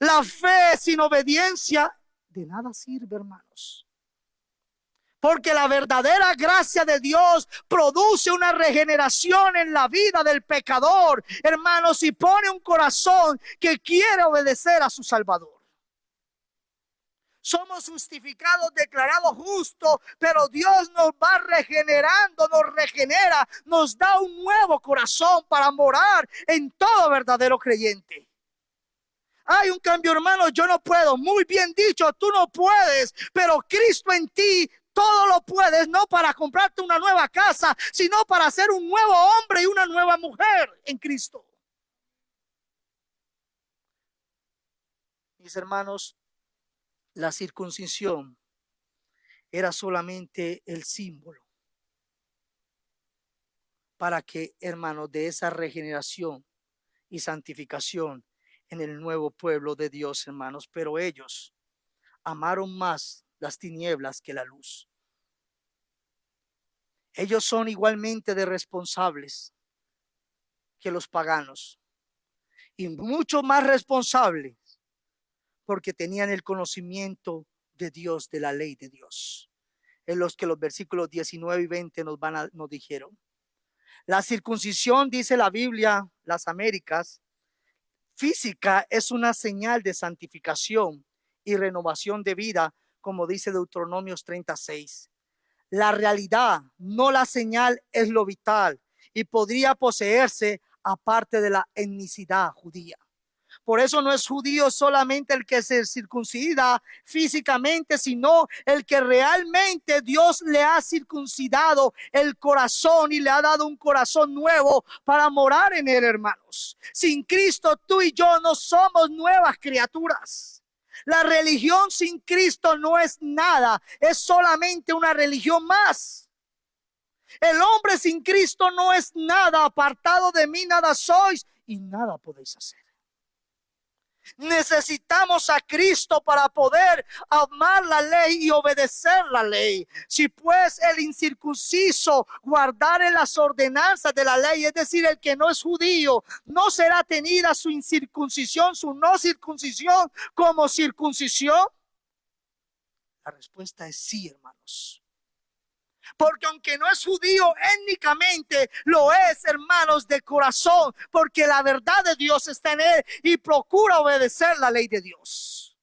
La fe sin obediencia de nada sirve, hermanos. Porque la verdadera gracia de Dios produce una regeneración en la vida del pecador, hermanos, y pone un corazón que quiere obedecer a su Salvador. Somos justificados, declarados justos, pero Dios nos va regenerando, nos regenera, nos da un nuevo corazón para morar en todo verdadero creyente. Hay un cambio, hermano, yo no puedo. Muy bien dicho, tú no puedes, pero Cristo en ti todo lo puedes, no para comprarte una nueva casa, sino para ser un nuevo hombre y una nueva mujer en Cristo. Mis hermanos, la circuncisión era solamente el símbolo para que, hermanos, de esa regeneración y santificación en el nuevo pueblo de Dios, hermanos. Pero ellos amaron más las tinieblas que la luz. Ellos son igualmente de responsables que los paganos y mucho más responsables porque tenían el conocimiento de Dios, de la ley de Dios. En los que los versículos 19 y 20 nos dijeron. La circuncisión, dice la Biblia, las Américas, física, es una señal de santificación y renovación de vida, como dice Deuteronomios 36. La realidad, no la señal, es lo vital y podría poseerse aparte de la etnicidad judía. Por eso no es judío solamente el que se circuncida físicamente, sino el que realmente Dios le ha circuncidado el corazón y le ha dado un corazón nuevo para morar en él, hermanos. Sin Cristo, tú y yo no somos nuevas criaturas. La religión sin Cristo no es nada, es solamente una religión más. El hombre sin Cristo no es nada. Apartado de mí nada sois y nada podéis hacer. Necesitamos a Cristo para poder amar la ley y obedecer la ley. Si pues el incircunciso guardare las ordenanzas de la ley, es decir, el que no es judío, no será tenida su incircuncisión, su no circuncisión como circuncisión. La respuesta es sí, hermanos. Porque aunque no es judío étnicamente, lo es, hermanos, de corazón, porque la verdad de Dios está en él y procura obedecer la ley de Dios.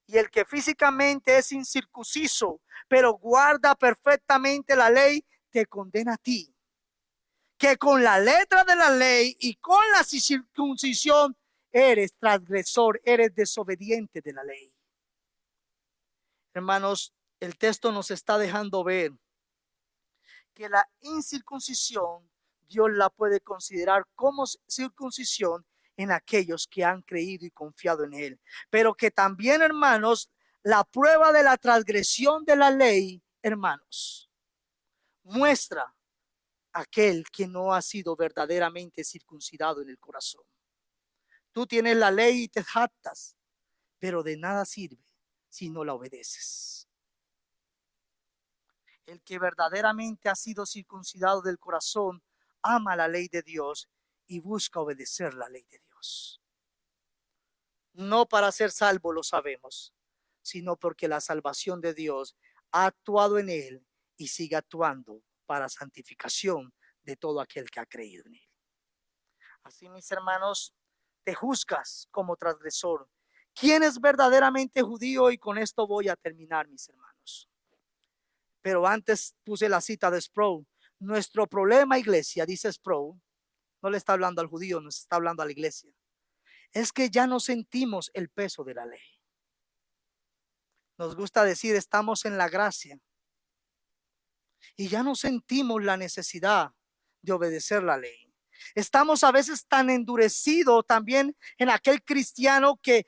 Y el que físicamente es incircunciso, pero guarda perfectamente la ley, te condena a ti, que con la letra de la ley y con la circuncisión eres transgresor, eres desobediente de la ley. Hermanos, el texto nos está dejando ver que la incircuncisión Dios la puede considerar como circuncisión en aquellos que han creído y confiado en él, pero que también, hermanos, la prueba de la transgresión de la ley, hermanos, muestra aquel que no ha sido verdaderamente circuncidado en el corazón. Tú tienes la ley y te jactas, pero de nada sirve si no la obedeces. El que verdaderamente ha sido circuncidado del corazón ama la ley de Dios y busca obedecer la ley de Dios. No para ser salvo, lo sabemos, sino porque la salvación de Dios ha actuado en él y sigue actuando para santificación de todo aquel que ha creído en él. Así, mis hermanos, te juzgas como transgresor. ¿Quién es verdaderamente judío? Y con esto voy a terminar, mis hermanos. Pero antes puse la cita de Sproul. Nuestro problema, iglesia, dice Sproul, no le está hablando al judío, nos está hablando a la iglesia, es que ya no sentimos el peso de la ley. Nos gusta decir, estamos en la gracia. y ya no sentimos la necesidad de obedecer la ley. Estamos a veces tan endurecidos también en aquel cristiano que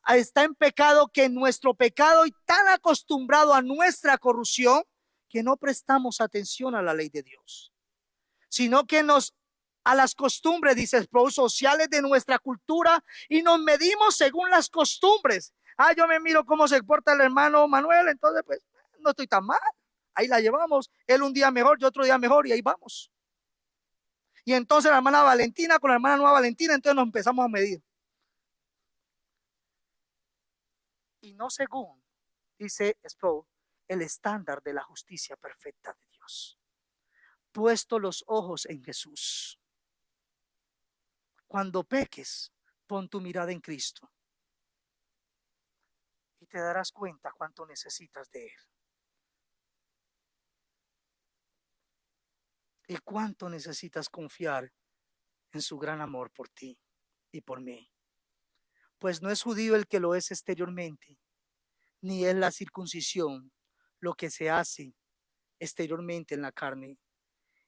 está en pecado, que en nuestro pecado, y tan acostumbrado a nuestra corrupción, que no prestamos atención a la ley de Dios, sino que nos a las costumbres, dice, sociales de nuestra cultura, y nos medimos según las costumbres. Yo me miro cómo se porta el hermano Manuel, entonces pues no estoy tan mal, ahí la llevamos, él un día mejor, yo otro día mejor, y ahí vamos. Y entonces la hermana Valentina con la hermana Nueva Valentina, entonces nos empezamos a medir. Y no según, dice Sproul, el estándar de la justicia perfecta de Dios. Puesto los ojos en Jesús. Cuando peques, pon tu mirada en Cristo. Y te darás cuenta cuánto necesitas de Él. Y cuánto necesitas confiar en su gran amor por ti y por mí. Pues no es judío el que lo es exteriormente, ni es la circuncisión lo que se hace exteriormente en la carne.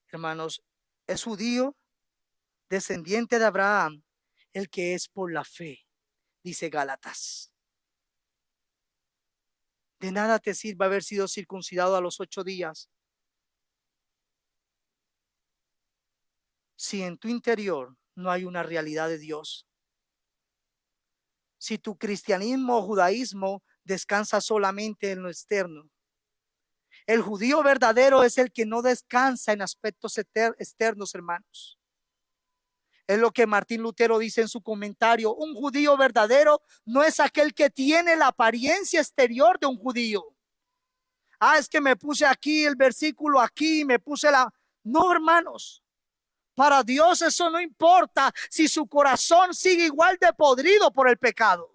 Hermanos, es judío, descendiente de Abraham, el que es por la fe, dice Gálatas. De nada te sirve haber sido circuncidado a los 8 días si en tu interior no hay una realidad de Dios. Si tu cristianismo o judaísmo descansa solamente en lo externo. El judío verdadero es el que no descansa en aspectos externos, hermanos. Es lo que Martín Lutero dice en su comentario. Un judío verdadero no es aquel que tiene la apariencia exterior de un judío. Es que me puse aquí el versículo, aquí me puse la... No, hermanos. Para Dios eso no importa si su corazón sigue igual de podrido por el pecado.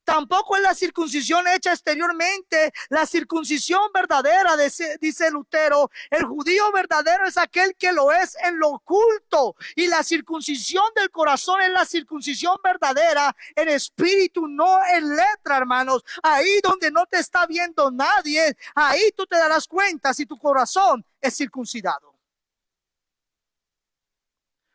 Tampoco es la circuncisión hecha exteriormente, la circuncisión verdadera, dice Lutero. El judío verdadero es aquel que lo es en lo oculto, y la circuncisión del corazón es la circuncisión verdadera en espíritu, no en letra, hermanos. Ahí donde no te está viendo nadie, ahí tú te darás cuenta si tu corazón es circuncidado.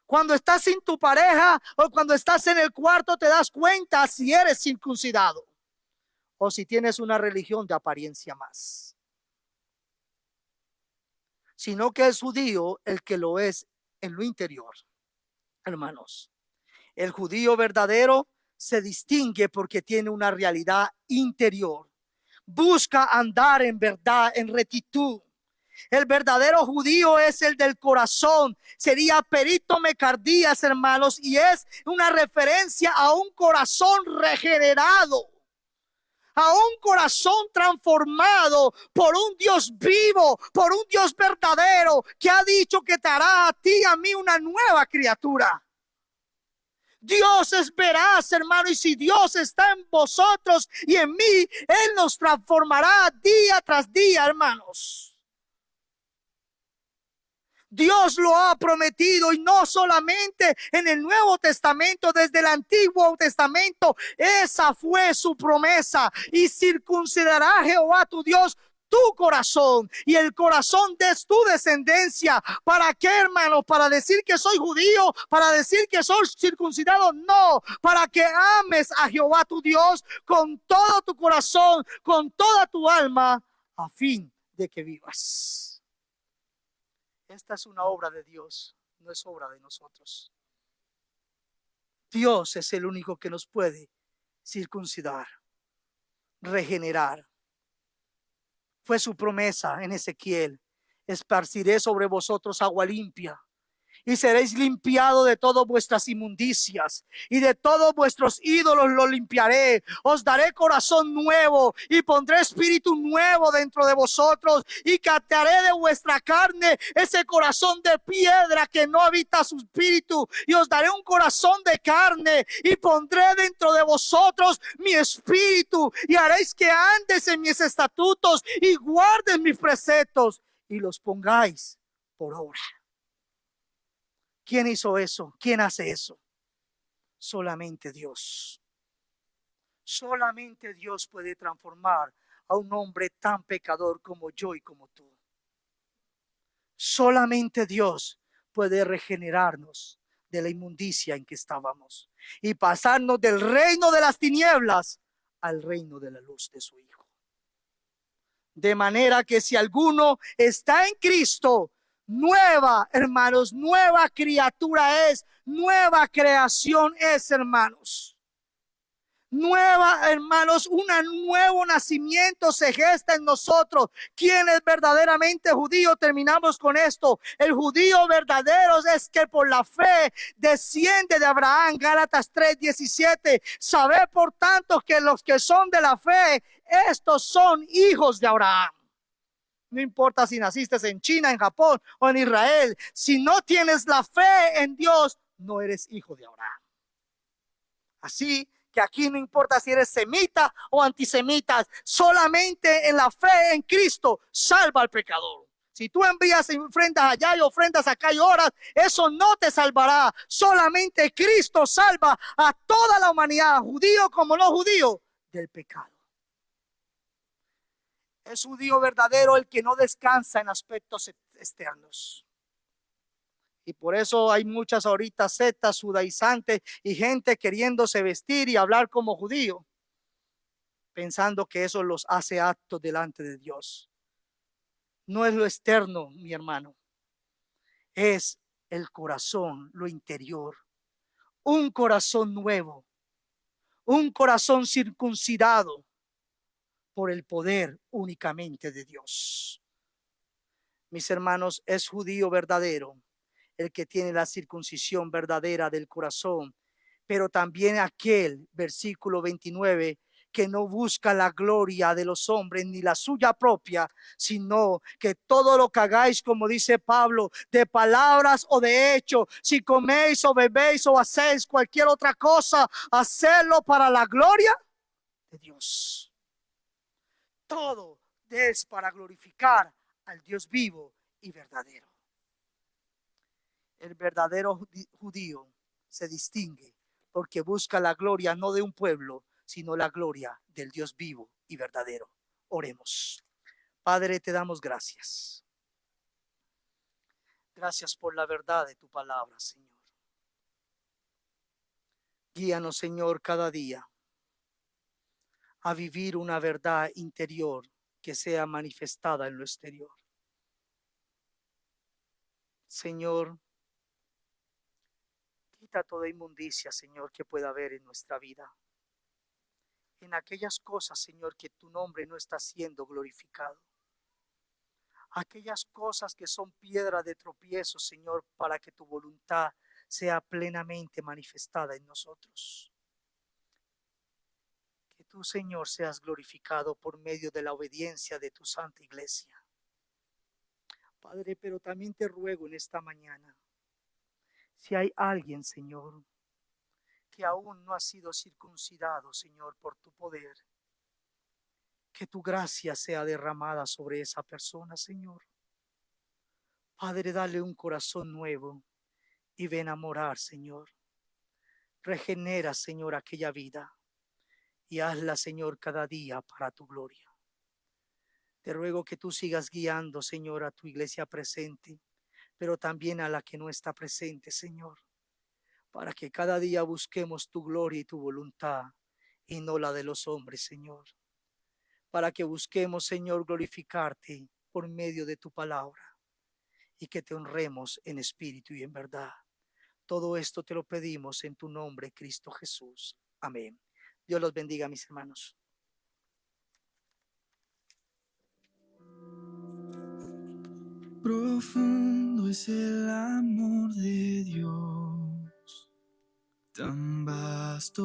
Cuando estás sin tu pareja o cuando estás en el cuarto, te das cuenta si eres circuncidado o si tienes una religión de apariencia más. Sino que es judío el que lo es en lo interior. Hermanos, el judío verdadero se distingue porque tiene una realidad interior. Busca andar en verdad, en rectitud. El verdadero judío es el del corazón. Sería peritomecardías, hermanos, y es una referencia a un corazón regenerado, a un corazón transformado por un Dios vivo, por un Dios verdadero, que ha dicho que te hará a ti y a mí una nueva criatura. Dios es veraz, hermano, y si Dios está en vosotros y en mí, Él nos transformará día tras día, hermanos. Dios lo ha prometido, y no solamente en el Nuevo Testamento, desde el Antiguo Testamento, esa fue su promesa. Y circuncidará Jehová tu Dios tu corazón y el corazón de tu descendencia. ¿Para qué, hermano? ¿Para decir que soy judío? ¿Para decir que soy circuncidado? No, para que ames a Jehová tu Dios con todo tu corazón, con toda tu alma, a fin de que vivas. Esta es una obra de Dios, no es obra de nosotros. Dios es el único que nos puede circuncidar, regenerar. Fue su promesa en Ezequiel: esparciré sobre vosotros agua limpia, y seréis limpiados de todas vuestras inmundicias, y de todos vuestros ídolos los limpiaré. Os daré corazón nuevo, y pondré espíritu nuevo dentro de vosotros, y quitaré de vuestra carne ese corazón de piedra que no habita su espíritu, y os daré un corazón de carne, y pondré dentro de vosotros mi espíritu, y haréis que andes en mis estatutos y guardes mis preceptos, y los pongáis por obra. ¿Quién hizo eso? ¿Quién hace eso? Solamente Dios. Solamente Dios puede transformar a un hombre tan pecador como yo y como tú. Solamente Dios puede regenerarnos de la inmundicia en que estábamos y pasarnos del reino de las tinieblas al reino de la luz de su Hijo. De manera que si alguno está en Cristo, nueva, hermanos, nueva criatura es, nueva creación es, hermanos. Nueva, hermanos, un nuevo nacimiento se gesta en nosotros. ¿Quién es verdaderamente judío? Terminamos con esto. El judío verdadero es que por la fe desciende de Abraham. Gálatas 3:17. Sabed por tanto que los que son de la fe, estos son hijos de Abraham. No importa si naciste en China, en Japón o en Israel. Si no tienes la fe en Dios, no eres hijo de Abraham. Así que aquí no importa si eres semita o antisemita, solamente en la fe en Cristo salva al pecador. Si tú envías ofrendas allá y ofrendas acá y oras, eso no te salvará. Solamente Cristo salva a toda la humanidad, judío como no judío, del pecado. Es judío verdadero el que no descansa en aspectos externos. Y por eso hay muchas ahorita sectas judaizantes y gente queriéndose vestir y hablar como judío, pensando que eso los hace aptos delante de Dios. No es lo externo, mi hermano, es el corazón, lo interior. Un corazón nuevo, un corazón circuncidado por el poder únicamente de Dios. Mis hermanos, es judío verdadero el que tiene la circuncisión verdadera del corazón, pero también aquel, versículo 29, que no busca la gloria de los hombres ni la suya propia, sino que todo lo que hagáis, como dice Pablo, de palabras o de hecho, si coméis o bebéis o hacéis cualquier otra cosa, hacerlo para la gloria de Dios. Todo es para glorificar al Dios vivo y verdadero. El verdadero judío se distingue porque busca la gloria no de un pueblo, sino la gloria del Dios vivo y verdadero. Oremos. Padre, te damos gracias. Gracias por la verdad de tu palabra, Señor. Guíanos, Señor, cada día a vivir una verdad interior que sea manifestada en lo exterior. Señor, quita toda inmundicia, Señor, que pueda haber en nuestra vida. En aquellas cosas, Señor, que tu nombre no está siendo glorificado. Aquellas cosas que son piedra de tropiezo, Señor, para que tu voluntad sea plenamente manifestada en nosotros. Que tú, Señor, seas glorificado por medio de la obediencia de tu santa iglesia. Padre, pero también te ruego en esta mañana, si hay alguien, Señor, que aún no ha sido circuncidado, Señor, por tu poder, que tu gracia sea derramada sobre esa persona, Señor. Padre, dale un corazón nuevo y ven a morar, Señor. Regenera, Señor, aquella vida y hazla, Señor, cada día para tu gloria. Te ruego que tú sigas guiando, Señor, a tu iglesia presente, pero también a la que no está presente, Señor, para que cada día busquemos tu gloria y tu voluntad y no la de los hombres, Señor. Para que busquemos, Señor, glorificarte por medio de tu palabra y que te honremos en espíritu y en verdad. Todo esto te lo pedimos en tu nombre, Cristo Jesús. Amén. Dios los bendiga, mis hermanos. Profundo es el amor de Dios, tan vasto